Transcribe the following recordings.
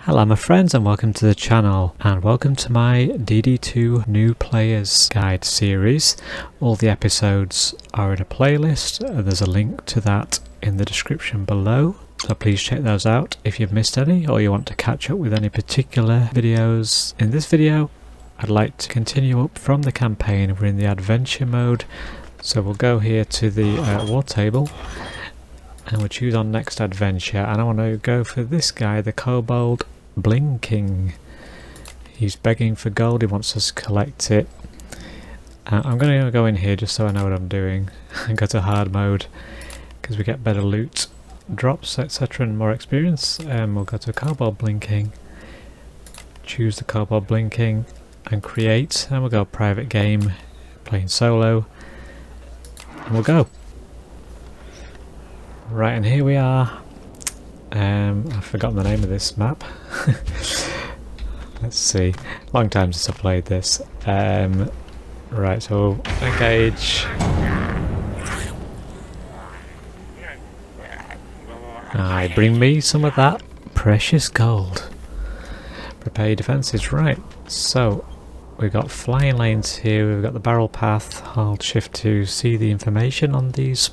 Hello my friends and welcome to the channel, and welcome to my DD2 New Players Guide series. All the episodes are in a playlist, there's a link to that in the description below, so please check those out if you've missed any or you want to catch up with any particular videos. In this video I'd like to continue up from the campaign. We're in the adventure mode, so we'll go here to the war table and we'll choose our next adventure, and I want to go for this guy, the Kobold Bling King. He's begging for gold, he wants us to collect it. I'm going to go in here just so I know what I'm doing and go to hard mode because we get better loot drops, etc., and more experience. We'll go to Kobold Bling King, choose the Kobold Bling King and create, and we'll go private game, playing solo, and we'll go. Right, and here we are. I've forgotten the name of this map. Let's see. Long time since I played this. Right, so engage. Aye, bring me some of that precious gold. Prepare your defences. Right, so we've got flying lanes here. We've got the barrel path. Hold shift to see the information on these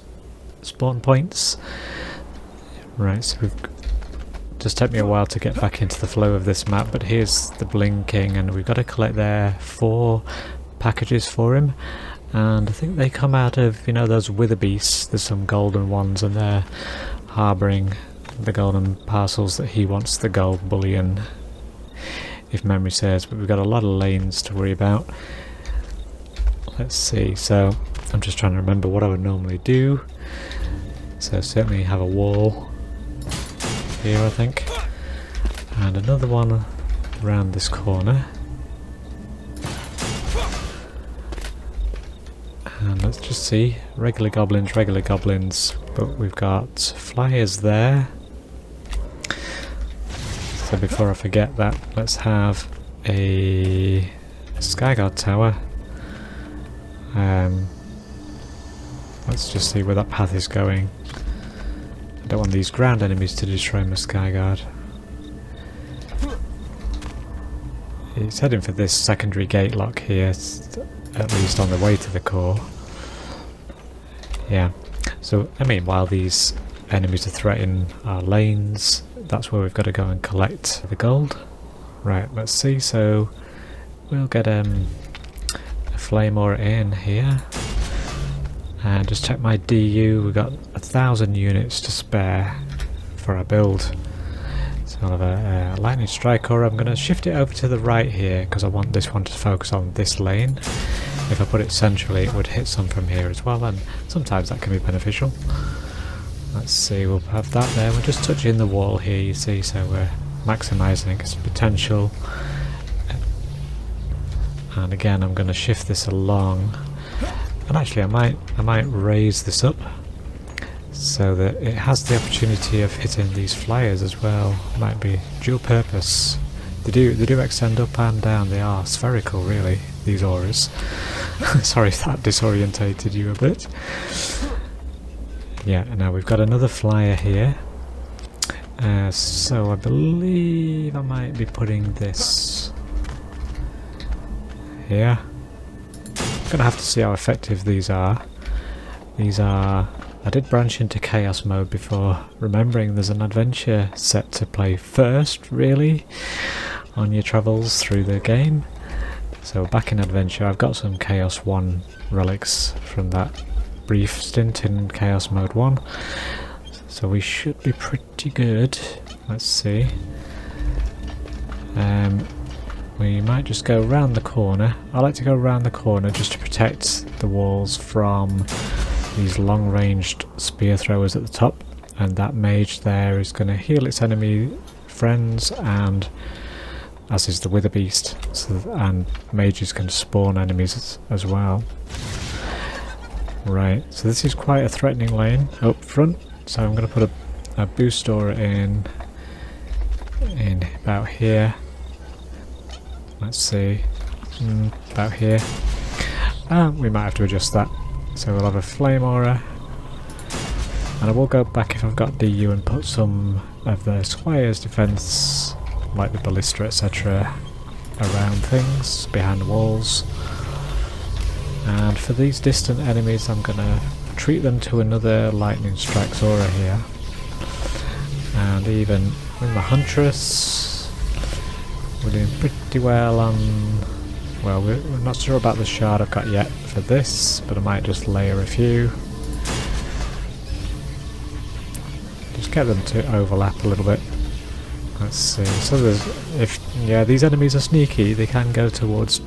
spawn points. Right, so we've just took me a while to get back into the flow of this map, but here's the Bling King, and we've got to collect their 4 packages for him, and I think they come out of, you know, those wither beasts. There's some golden ones and they're harbouring the golden parcels that he wants the gold bullion, if memory serves, but we've got a lot of lanes to worry about. Let's see, so I'm just trying to remember what I would normally do. So certainly have a wall here, I think, and another one around this corner, and let's just see, regular goblins, but we've got flyers there. So before I forget that, let's have a Skyguard Tower. Let's just see where that path is going. I don't want these ground enemies to destroy my Skyguard. He's heading for this secondary gate lock here, at least on the way to the core. Yeah, so I mean, while these enemies are threatening our lanes, that's where we've got to go and collect the gold. Right, let's see, so we'll get a flame ore in here. And just check my DU, we've got 1,000 units to spare for our build. So I'll have a lightning strike ore. I'm going to shift it over to the right here because I want this one to focus on this lane. If I put it centrally, it would hit some from here as well, and sometimes that can be beneficial. Let's see, we'll have that there. We're just touching the wall here, you see, so we're maximising its potential. And again, I'm going to shift this along. And actually I might raise this up so that it has the opportunity of hitting these flyers as well. Might be dual purpose. They do extend up and down. They are spherical, really, these auras. Sorry if that disorientated you a bit. Yeah, and now we've got another flyer here. So I believe I might be putting this here. Gonna have to see how effective these are. I did branch into chaos mode before remembering there's an adventure set to play first, really, on your travels through the game. So back in adventure, I've got some chaos 1 relics from that brief stint in chaos mode 1, so we should be pretty good. Let's see. We might just go round the corner. I like to go round the corner just to protect the walls from these long-ranged spear throwers at the top, and that mage there is going to heal its enemy friends, and as is the wither beast, and mages can spawn enemies as well. Right, so this is quite a threatening lane up front, so I'm going to put a boost aura in about here. Let's see, about here. We might have to adjust that. So we'll have a flame aura, and I will go back if I've got DU and put some of the Squire's defense like the ballista, etc., around things, behind walls. And for these distant enemies, I'm going to treat them to another lightning strikes aura here. And even with my Huntress, we're doing pretty well on... well, we're not sure about the shard I've got yet for this, but I might just layer a few. Just get them to overlap a little bit. Let's see. So there's, these enemies are sneaky. They can go towards,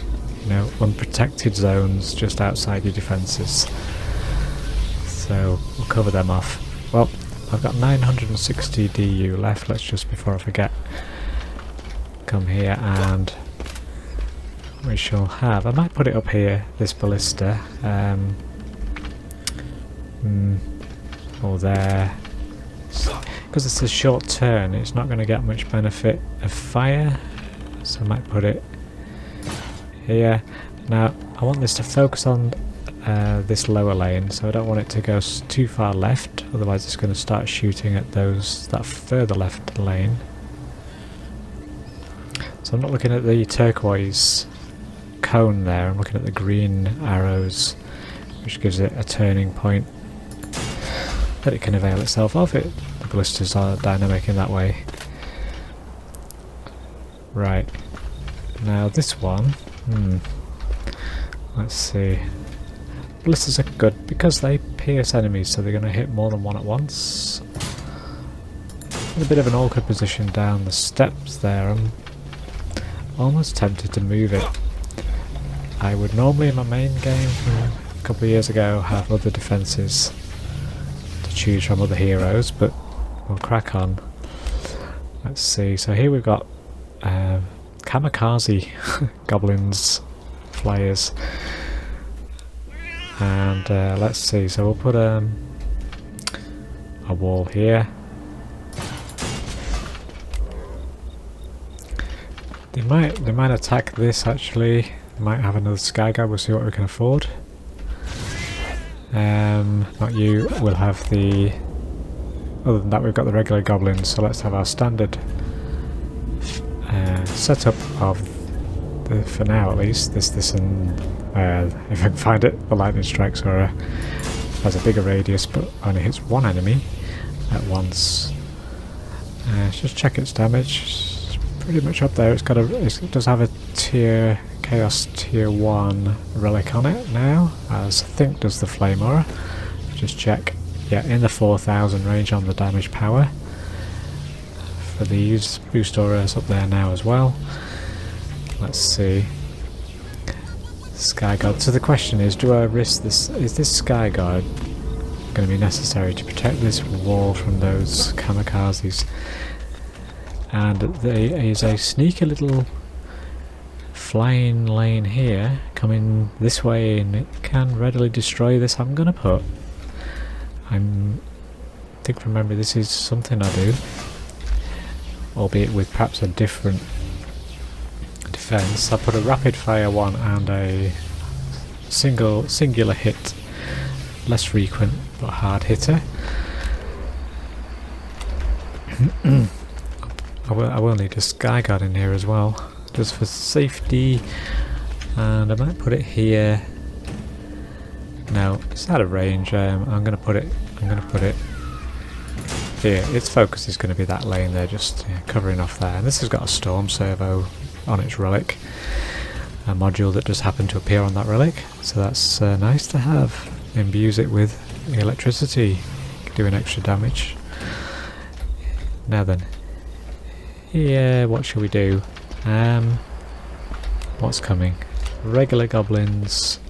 unprotected zones just outside your defences. So we'll cover them off. Well, I've got 960 DU left. Let's just, before I forget, come here and we shall have... I might put it up here, this ballista. Or there. Because it's a short turn, it's not going to get much benefit of fire. So I might put it here. Now, I want this to focus on this lower lane, so I don't want it to go too far left, otherwise it's going to start shooting at that further left lane. So I'm not looking at the turquoise cone there, I'm looking at the green arrows, which gives it a turning point that it can avail itself of. The ballistas are dynamic in that way. Right, now this one, let's see. Ballistas are good because they pierce enemies, so they're going to hit more than one at once. In a bit of an awkward position down the steps there. I'm almost tempted to move it. I would normally in my main game from a couple of years ago have other defences to choose from, other heroes, but we'll crack on. Let's see, so here we've got Kamikaze Goblins flyers. And let's see, so we'll put a wall here. They might attack this actually. They might have another Skyguard, we'll see what we can afford. Not you, we'll have the... other than that we've got the regular goblins, so let's have our standard setup of, for now at least, this and if I can find it, the lightning strikes has a bigger radius but only hits one enemy at once. Let's just check its damage. It's pretty much up there. It does have a Chaos Tier 1 relic on it now, as I think does the Flame Aura. Just check. Yeah, in the 4000 range on the damage power. For these boost auras up there now as well. Let's see. Skyguard. So the question is, do I risk this? Is this Skyguard going to be necessary to protect this wall from those kamikazes? And there is a sneaky little flying lane here coming this way, and it can readily destroy this. I'm going to put... I think from memory this is something I do, albeit with perhaps a different defense. I put a rapid fire one and a singular hit, less frequent but hard hitter. I will need a Skyguard in here as well, just for safety, and I might put it here. No, it's out of range. I'm gonna put it here. Its focus is going to be that lane there, just covering off there. And this has got a storm servo on its relic, a module that just happened to appear on that relic, so that's nice to have. Imbues it with electricity, doing extra damage. Now then, here, what shall we do? What's coming? Regular goblins.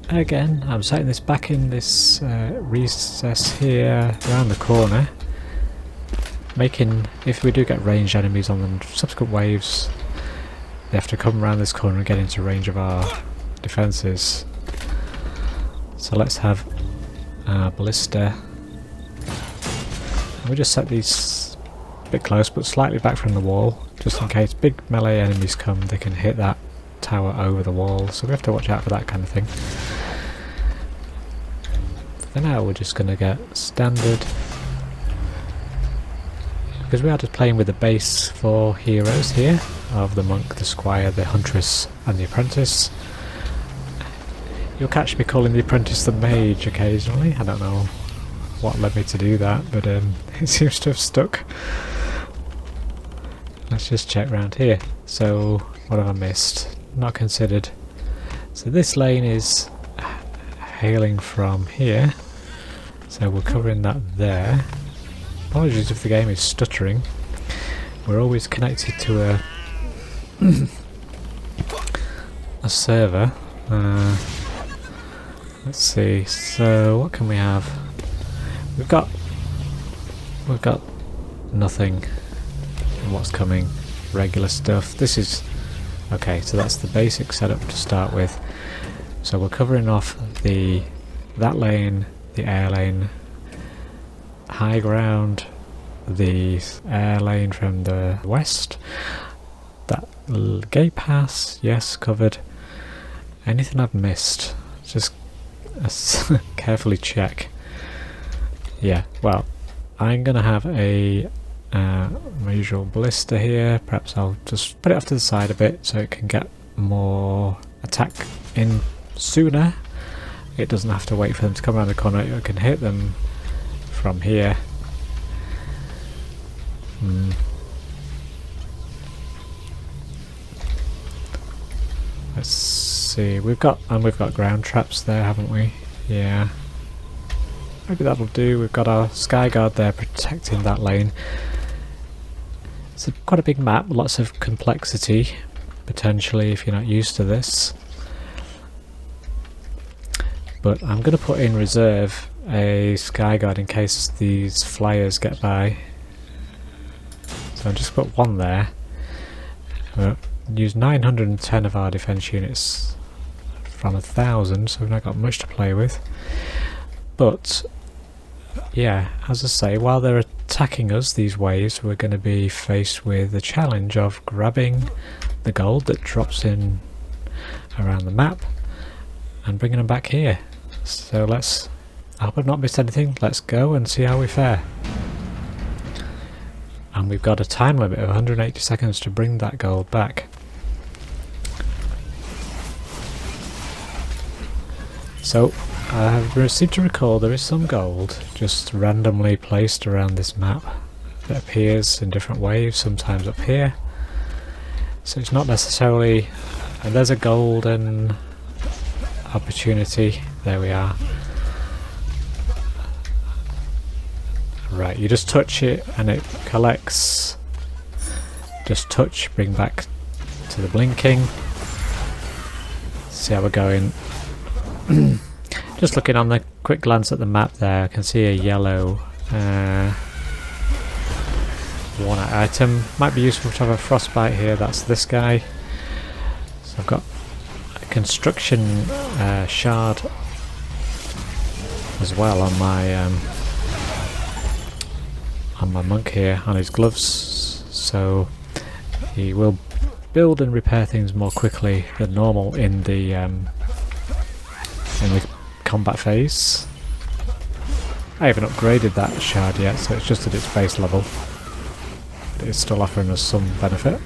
Again, I'm setting this back in this recess here around the corner, making, if we do get ranged enemies on the subsequent waves, they have to come around this corner and get into range of our defences. So let's have our ballista. We'll just set these a bit close but slightly back from the wall, just in case big melee enemies come, they can hit that tower over the wall, so we have to watch out for that kind of thing. For now we're just going to get standard because we are just playing with the base 4 heroes here of the monk, the squire, the huntress and the apprentice. You'll catch me calling the apprentice the mage occasionally. I don't know what led me to do that, but it seems to have stuck. Let's just check around here. So what have I missed? Not considered. So this lane is hailing from here, so we're covering that there. Apologies if the game is stuttering. We're always connected to a server. Let's see, so what can we have? We've got nothing. What's coming? Regular stuff. This is okay, so that's the basic setup to start with. So we're covering off that lane, the air lane, high ground, the air lane from the west, that gate pass, yes, covered. Anything I've missed? Just carefully check. Yeah, well, I'm gonna have my usual ballista here. Perhaps I'll just put it off to the side a bit so it can get more attack in sooner. It doesn't have to wait for them to come around the corner. It can hit them from here. Let's see. We've got ground traps there, haven't we? Yeah. Maybe that'll do. We've got our Skyguard there protecting that lane. It's quite a big map, lots of complexity, potentially, if you're not used to this. But I'm going to put in reserve a Skyguard in case these flyers get by. So I'll just put one there. We'll use 910 of our defense units from 1,000, so we've not got much to play with. But yeah, as I say, while they're attacking us, these waves, we're going to be faced with the challenge of grabbing the gold that drops in around the map and bringing them back here. So I hope I've not missed anything. Let's go and see how we fare. And we've got a time limit of 180 seconds to bring that gold back. So I seem to recall there is some gold just randomly placed around this map that appears in different waves, sometimes up here. So it's not necessarily... and there's a golden opportunity. There we are. Right, you just touch it and it collects. Just touch, bring back to the Bling King. See how we're going. Just looking on the quick glance at the map there, I can see a yellow worn out item. Might be useful to have a frostbite here. That's this guy. So I've got a construction shard as well on my monk here, on his gloves, so he will build and repair things more quickly than normal in the combat phase. I haven't upgraded that shard yet, so it's just at its base level, but it's still offering us some benefit.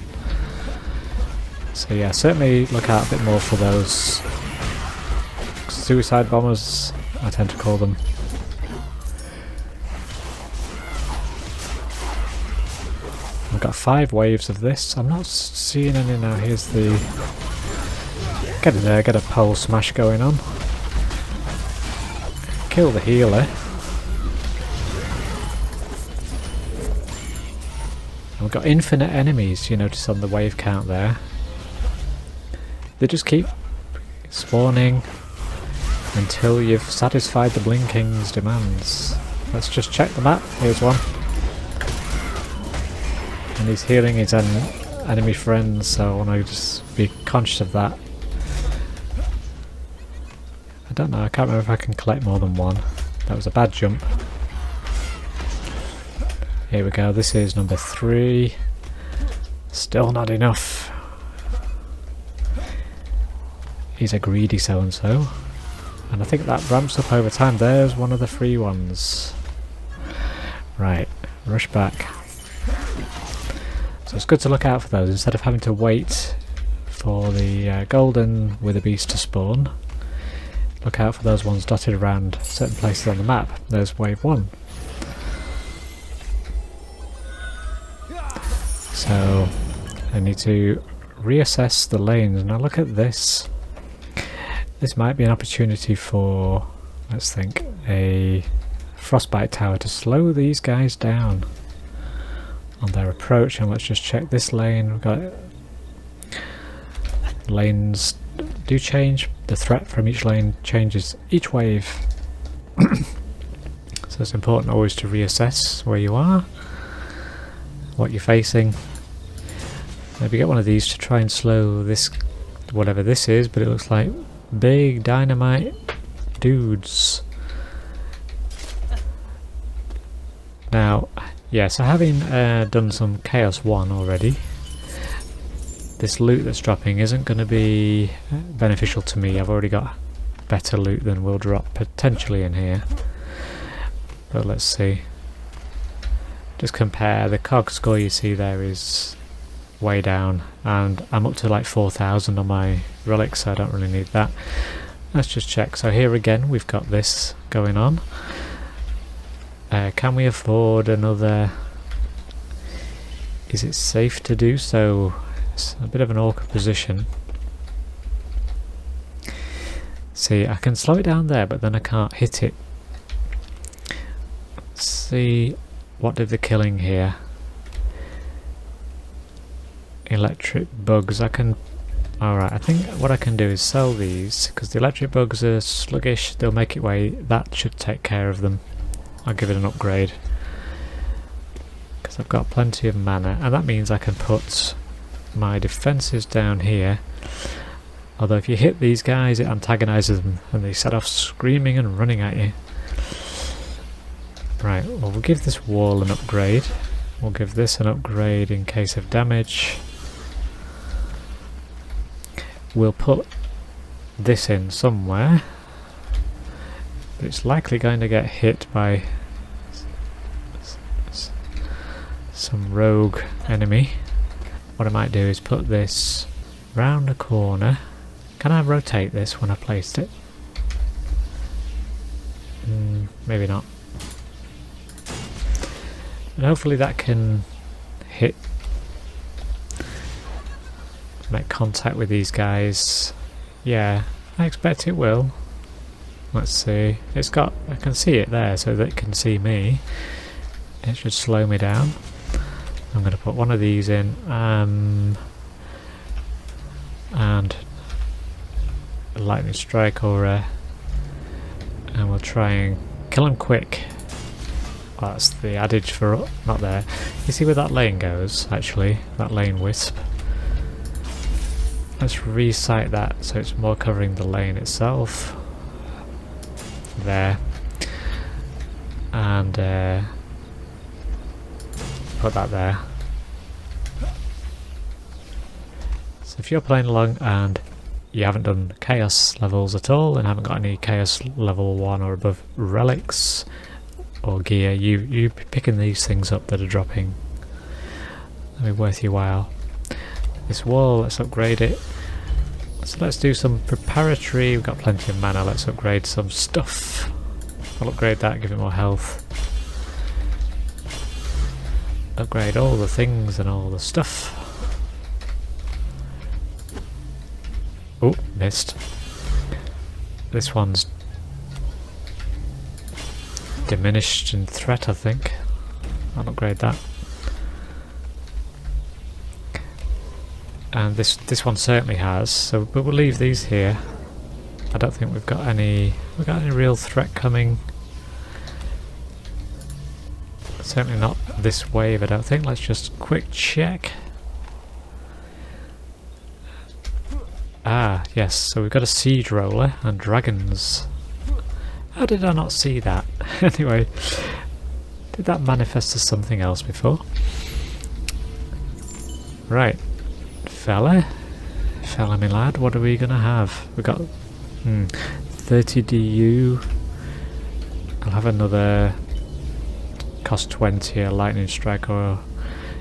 So yeah, certainly look out a bit more for those suicide bombers, I tend to call them. I've got 5 waves of this. I'm not seeing any now. Here's the... get in there, get a pole smash going on. Kill the healer. And we've got infinite enemies, you notice on the wave count there. They just keep spawning until you've satisfied the Bling King's demands. Let's just check the map. Here's one. And he's healing his enemy friends, so I want to just be conscious of that. I don't know, I can't remember if I can collect more than one. That was a bad jump. Here we go, this is number 3. Still not enough. He's a greedy so-and-so. And I think that ramps up over time. There's one of the free ones. Right, rush back. So it's good to look out for those instead of having to wait for the golden wither beast to spawn. Look out for those ones dotted around certain places on the map. There's wave 1. So I need to reassess the lanes. Now look at this. This might be an opportunity for, let's think, a frostbite tower to slow these guys down on their approach. And let's just check this lane. We've got lanes do change. The threat from each lane changes each wave. So it's important always to reassess where you are, what you're facing. Maybe get one of these to try and slow this, whatever this is, but it looks like big dynamite dudes. Now, yes, having done some Chaos 1 already, this loot that's dropping isn't going to be beneficial to me. I've already got better loot than will drop potentially in here. But let's see. Just compare. The cog score you see there is way down, and I'm up to like 4,000 on my relic, so I don't really need that. Let's just check. So here again we've got this going on. Can we afford another? Is it safe to do so? It's a bit of an awkward position. See, I can slow it down there, but then I can't hit it. Let's see, what did the killing here? Electric bugs. I can. Alright, I think what I can do is sell these, because the electric bugs are sluggish, they'll make it way. That should take care of them. I'll give it an upgrade, because I've got plenty of mana, and that means I can put my defences down here. Although if you hit these guys, it antagonises them and they set off screaming and running at you. Right, well, we'll give this wall an upgrade. We'll give this an upgrade in case of damage. We'll put this in somewhere, but it's likely going to get hit by some rogue enemy. What I might do is put this round the corner. Can I rotate this when I placed it? Maybe not. And hopefully that can hit, make contact with these guys. Yeah, I expect it will. Let's see. It's got, I can see it there so that it can see me. It should slow me down. I'm going to put one of these in, and a lightning strike aura, and we'll try and kill him quick. Oh, that's the adage for not there. You see where that lane goes, actually, that lane wisp. Let's re-site that so it's more covering the lane itself. There. And put that there. So if you're playing along and you haven't done chaos levels at all and haven't got any chaos level 1 or above relics or gear, you picking these things up that are dropping. That'll be worth your while. This wall, let's upgrade it. So let's do some preparatory. We've got plenty of mana. Let's upgrade some stuff. I'll upgrade that, give it more health. Upgrade all the things and all the stuff. Oh, missed. This one's diminished in threat, I think. I'll upgrade that. And this one certainly has, so but we'll leave these here. I don't think we've got any real threat coming. Certainly not this wave, I don't think. Let's just quick check. Ah, yes, so we've got a siege roller and dragons. How did I not see that? Anyway, did that manifest as something else before? Right, fella my lad, what are we gonna have? We've got 30 DU. I'll have another cost 20, a lightning strike, or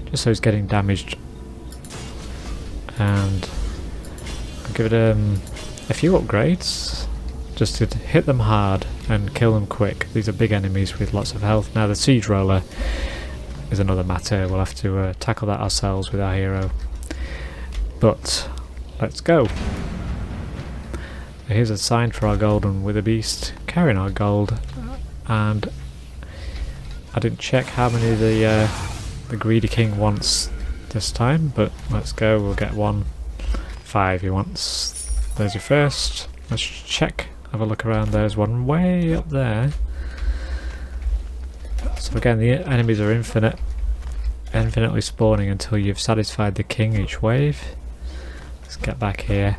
just so he's getting damaged. And I'll give it a few upgrades just to hit them hard and kill them quick. These are big enemies with lots of health. Now the siege roller is another matter. We'll have to tackle that ourselves with our hero. But let's go. Here's a sign for our golden wither beast carrying our gold, and I didn't check how many the greedy king wants this time, but let's go. We'll get 5 he wants. There's your first. Let's check, have a look around. There's one way up there. So again, the enemies are infinitely spawning until you've satisfied the king each wave. Let's get back here.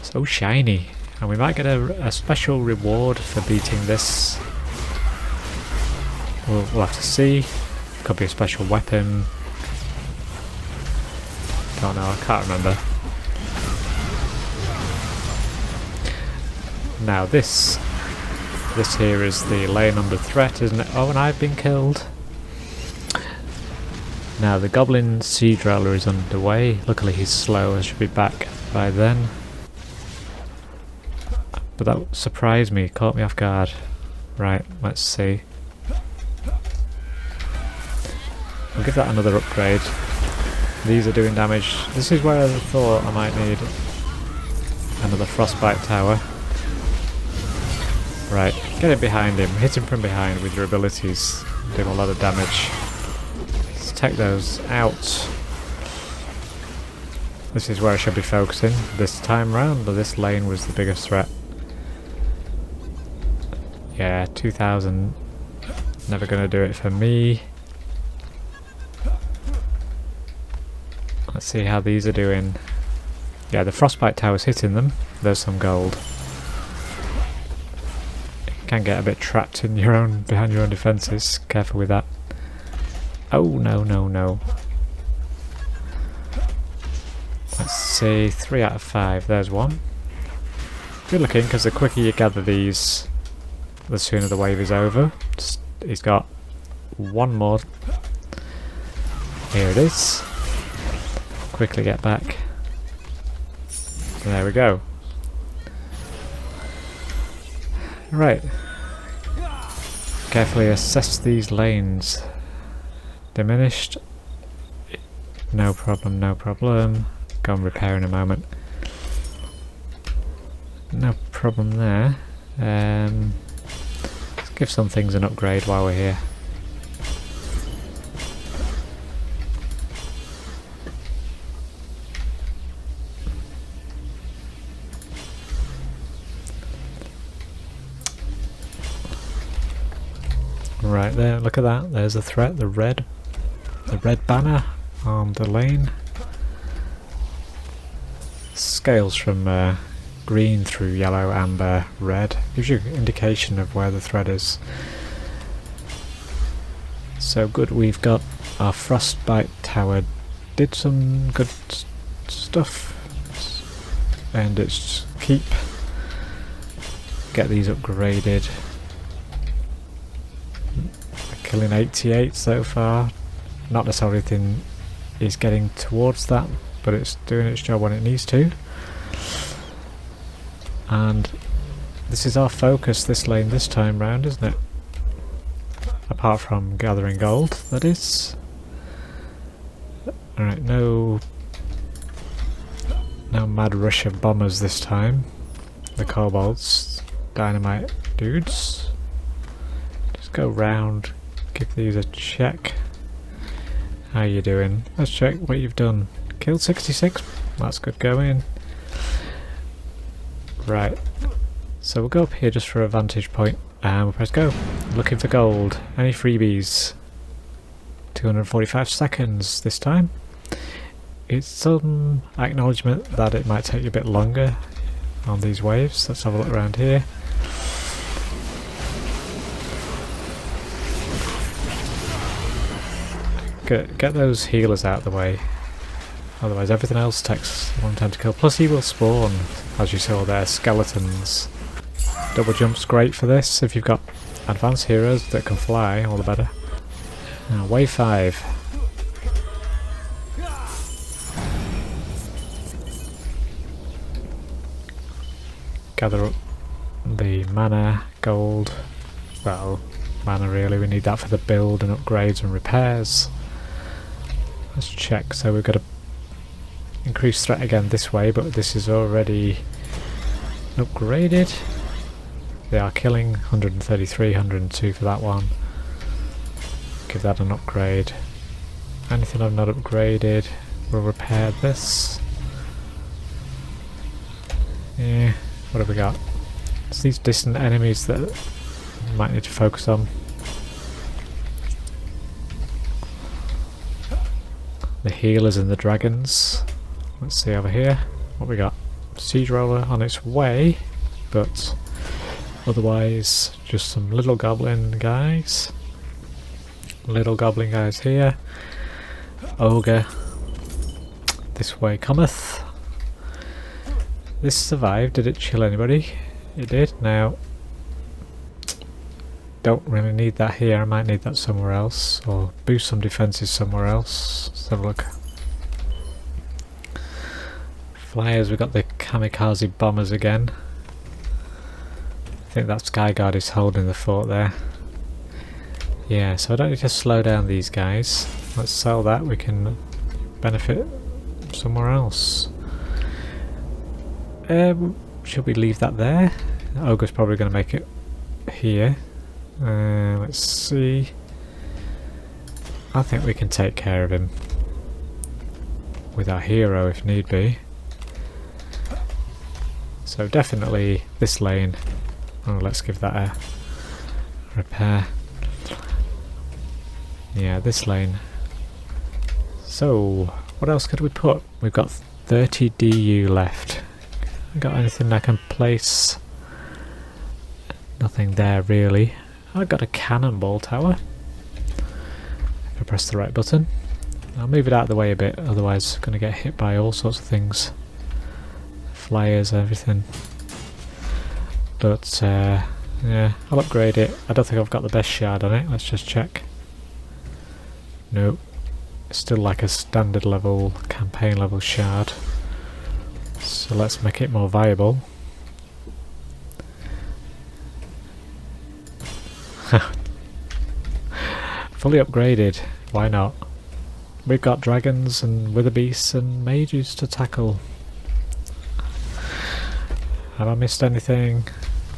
So shiny, and we might get a special reward for beating this. We'll have to see. Could be a special weapon. Don't know, I can't remember. Now this here is the lane under threat, isn't it? Oh, and I've been killed. Now the goblin siege roller is underway. Luckily he's slow, I should be back by then. But that surprised me, caught me off guard. Right, let's see. I'll give that another upgrade. These are doing damage. This is where I thought I might need another frostbite tower. Right, get it behind him, hit him from behind with your abilities, do a lot of damage. Let's take those out. This is where I should be focusing this time round, but this lane was the biggest threat. Yeah, 2000, never gonna do it for me. Let's see how these are doing. Yeah, the frostbite tower's hitting them. There's some gold. You can get a bit trapped in behind your own defences. Careful with that. Oh no no no. Let's see, 3 out of 5. There's one. Good looking, because the quicker you gather these, the sooner the wave is over. He's got one more. Here it is. Quickly get back. There we go. Right. Carefully assess these lanes. Diminished. No problem, no problem. Go and repair in a moment. No problem there. Let's give some things an upgrade while we're here. Right there, look at that, there's a threat, the red banner on the lane. Scales from green through yellow, amber, red. Gives you an indication of where the threat is. So good, we've got our frostbite tower. Did some good stuff. And it's keep. Get these upgraded. Killing 88 so far. Not necessarily everything is getting towards that, but it's doing its job when it needs to. And this is our focus, this lane this time round, isn't it? Apart from gathering gold, that is. Alright, no mad rush of bombers this time. The kobolds, dynamite dudes. Just go round, give these a check. How you doing? Let's check what you've done. Killed 66, that's good going. Right, so we'll go up here just for a vantage point and we'll press go. Looking for gold. Any freebies? 245 seconds this time. It's some acknowledgement that it might take you a bit longer on these waves. Let's have a look around here. Get those healers out of the way, otherwise everything else takes a long time to kill. Plus he will spawn, as you saw there, skeletons. Double jump's great for this. If you've got advanced heroes that can fly, all the better. Now, wave 5. Gather up the mana, gold. Well, mana really, we need that for the build and upgrades and repairs. Let's check. So we've got a increased threat again this way, but this is already upgraded. They are killing 133, 102 for that one. Give that an upgrade. Anything I've not upgraded will repair this. Yeah, what have we got? It's these distant enemies that we might need to focus on. The healers and the dragons. Let's see over here what we got. Siege roller on its way, but otherwise just some little goblin guys. Little goblin guys here. Ogre this way cometh. This survived. Did it chill anybody? It did. Now don't really need that here. I might need that somewhere else, or boost some defenses somewhere else. Let's have a look. Flyers, we've got the Kamikaze bombers again. I think that Skyguard is holding the fort there. Yeah, so I don't need to slow down these guys. Let's sell that, we can benefit somewhere else. Should we leave that there? Ogre's probably going to make it here. Let's see. I think we can take care of him with our hero if need be. So definitely this lane. Oh, let's give that a repair. Yeah, this lane. So, what else could we put? We've got 30 DU left. Got anything I can place? Nothing there really. I've got a cannonball tower. If I press the right button. I'll move it out of the way a bit, otherwise I'm going to get hit by all sorts of things. Flyers, everything. But yeah, I'll upgrade it. I don't think I've got the best shard on it. Let's just check. Nope. It's still like a standard level, campaign level shard. So let's make it more viable. Fully upgraded. Why not? We've got dragons and wither beasts and mages to tackle. Have I missed anything?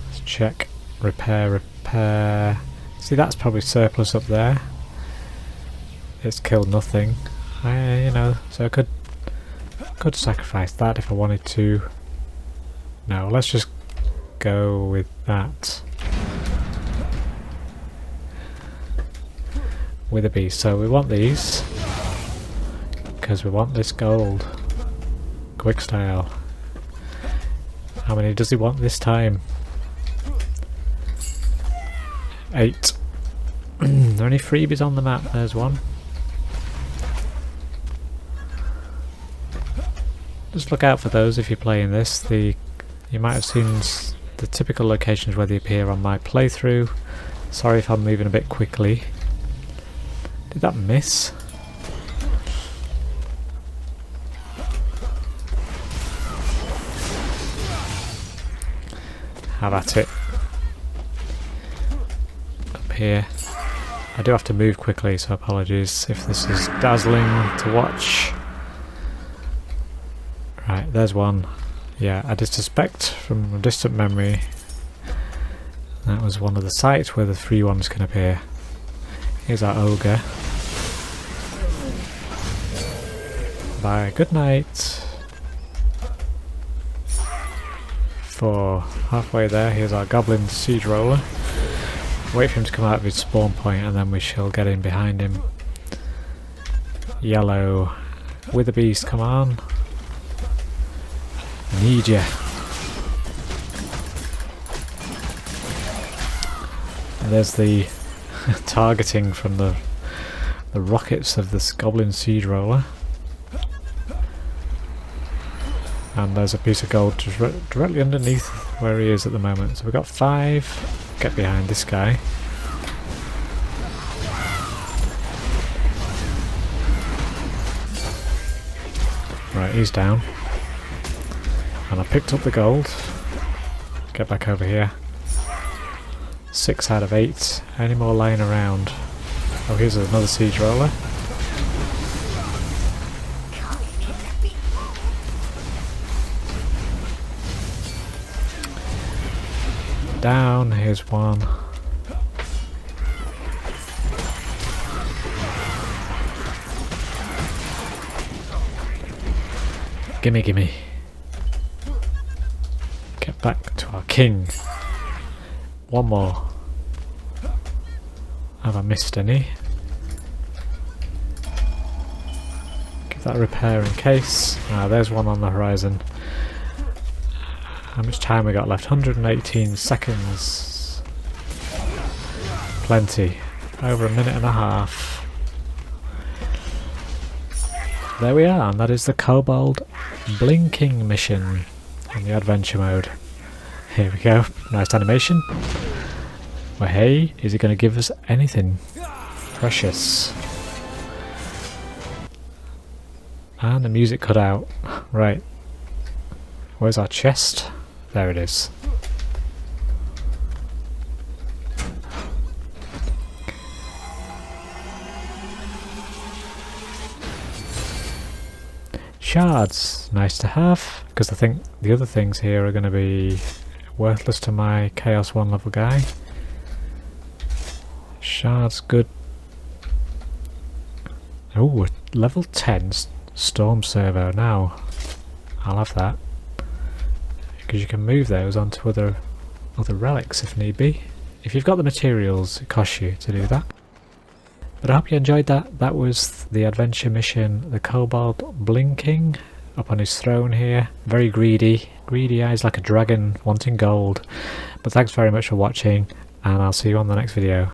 Let's check. Repair, repair. See, that's probably surplus up there. It's killed nothing. You know, so I could sacrifice that if I wanted to. No, let's just go with that. With a beast. So we want these because we want this gold. Quick style. How many does he want this time? 8. Are there any freebies on the map? There's one. Just look out for those if you're playing this. You might have seen the typical locations where they appear on my playthrough. Sorry if I'm moving a bit quickly. Did that miss? Have at it. Up here. I do have to move quickly, so apologies if this is dazzling to watch. Right, there's one. Yeah, I just suspect from a distant memory that was one of the sites where the free ones can appear. Here's our ogre. Bye, good night. 4. Halfway there, here's our goblin siege roller. Wait for him to come out of his spawn point and then we shall get in behind him. Yellow. Wither beast, come on. Need ya. And there's the targeting from the rockets of this goblin siege roller. And there's a piece of gold just directly underneath where he is at the moment. So we've got 5. Get behind this guy. Right, he's down. And I picked up the gold. Get back over here. 6 out of 8. Any more lying around? Oh, here's another siege roller. Down, here's one. Gimme, gimme. Get back to our king. One more. Have I missed any? Give that a repair in case. Ah, there's one on the horizon. How much time we got left? 118 seconds. Plenty. Over a minute and a half. There we are, and that is the Kobold Bling King mission on the adventure mode. Here we go. Nice animation. Well, hey, is it going to give us anything precious? And the music cut out. Right. Where's our chest? There it is. Shards, nice to have, because I think the other things here are going to be worthless to my Chaos 1 level guy. Shards, good. Oh, level 10 Storm Servo now. I'll have that. Because you can move those onto other relics if need be. If you've got the materials, it costs you to do that. But I hope you enjoyed that. That was the adventure mission, the Kobold Bling King, up on his throne here. Very greedy. Greedy eyes like a dragon wanting gold. But thanks very much for watching, and I'll see you on the next video.